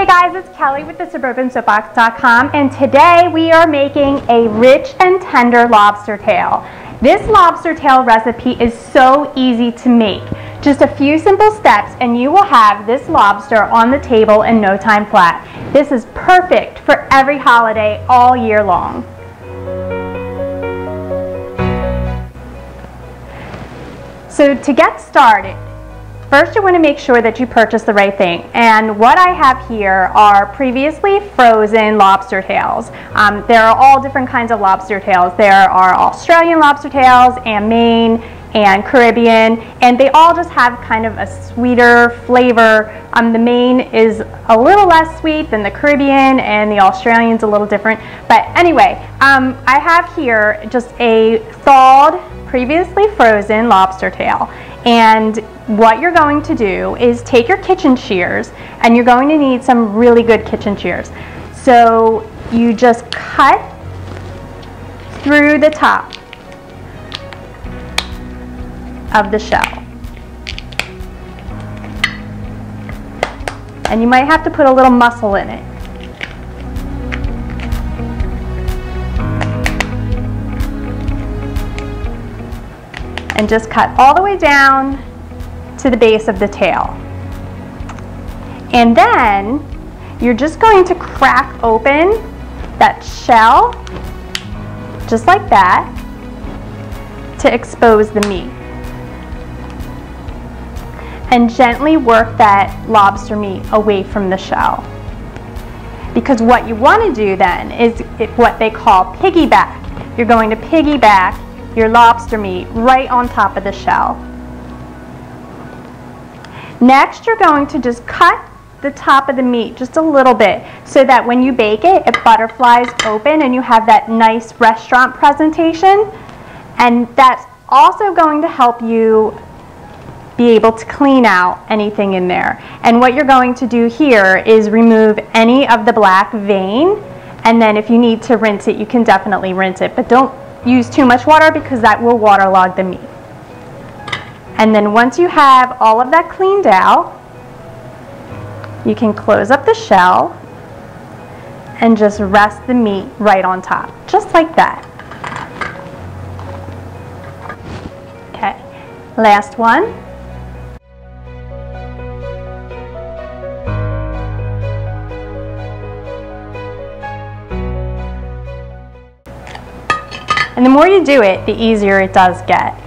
Hey guys, it's Kelly with the suburbansoapbox.com, and today we are making a rich and tender lobster tail. This lobster tail recipe is so easy to make. Just a few simple steps and you will have this lobster on the table in no time flat. This is perfect for every holiday all year long. So to get started, first you want to make sure that you purchase the right thing. And what I have here are previously frozen lobster tails. There are all different kinds of lobster tails. There are Australian lobster tails and Maine and Caribbean, and they all just have kind of a sweeter flavor. The Maine is a little less sweet than the Caribbean, and the Australian's a little different. But anyway, I have here just a thawed, previously frozen lobster tail. And what you're going to do is take your kitchen shears, and you're going to need some really good kitchen shears. So you just cut through the top of the shell. And you might have to put a little muscle in it. And just cut all the way down to the base of the tail. And then you're just going to crack open that shell, just like that, to expose the meat. And gently work that lobster meat away from the shell. Because what you want to do then is what they call piggyback. You're going to piggyback your lobster meat right on top of the shell. Next, you're going to just cut the top of the meat just a little bit so that when you bake it, it butterflies open and you have that nice restaurant presentation. And that's also going to help you be able to clean out anything in there. And what you're going to do here is remove any of the black vein, and then if you need to rinse it, you can definitely rinse it, but don't use too much water because that will waterlog the meat. And then once you have all of that cleaned out, you can close up the shell and just rest the meat right on top, just like that. Okay, last one. And the more you do it, the easier it does get.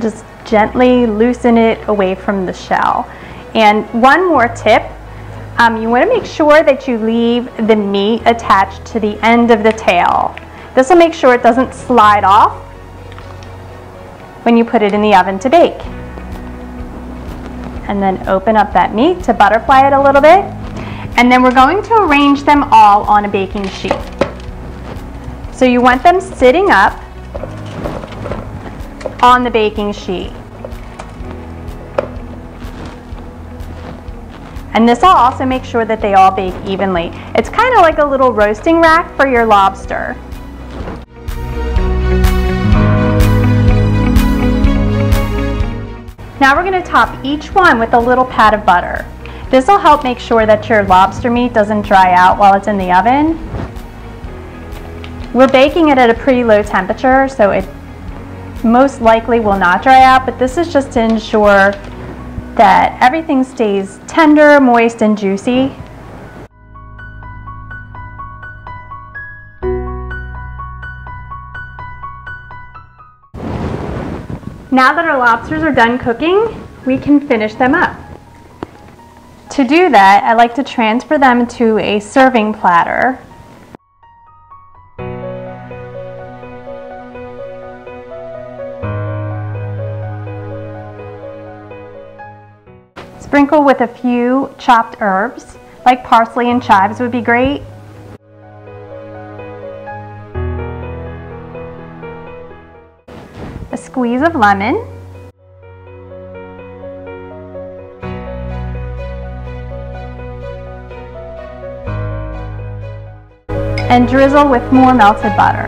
Just gently loosen it away from the shell. And one more tip. You want to make sure that you leave the meat attached to the end of the tail. This will make sure it doesn't slide off when you put it in the oven to bake. And then open up that meat to butterfly it a little bit. And then we're going to arrange them all on a baking sheet. So you want them sitting up on the baking sheet. And this will also make sure that they all bake evenly. It's kind of like a little roasting rack for your lobster. Now we're going to top each one with a little pat of butter. This will help make sure that your lobster meat doesn't dry out while it's in the oven. We're baking it at a pretty low temperature, so it most likely will not dry out, but this is just to ensure that everything stays tender, moist, and juicy. Now that our lobsters are done cooking, we can finish them up. To do that, I like to transfer them to a serving platter. Sprinkle with a few chopped herbs, like parsley and chives would be great. A squeeze of lemon. and drizzle with more melted butter.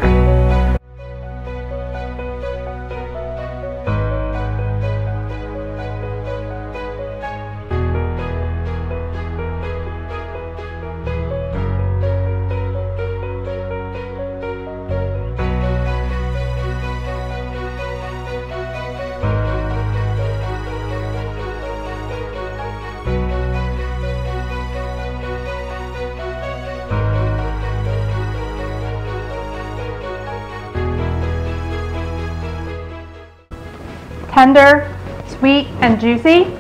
Tender, sweet, and juicy.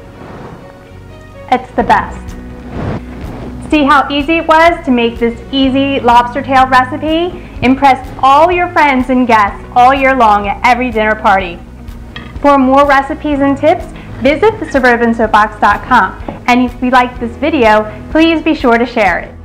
It's the best. See how easy it was to make this easy lobster tail recipe? Impress all your friends and guests all year long at every dinner party. For more recipes and tips, visit thesuburbansoapbox.com. And if you liked this video, please be sure to share it.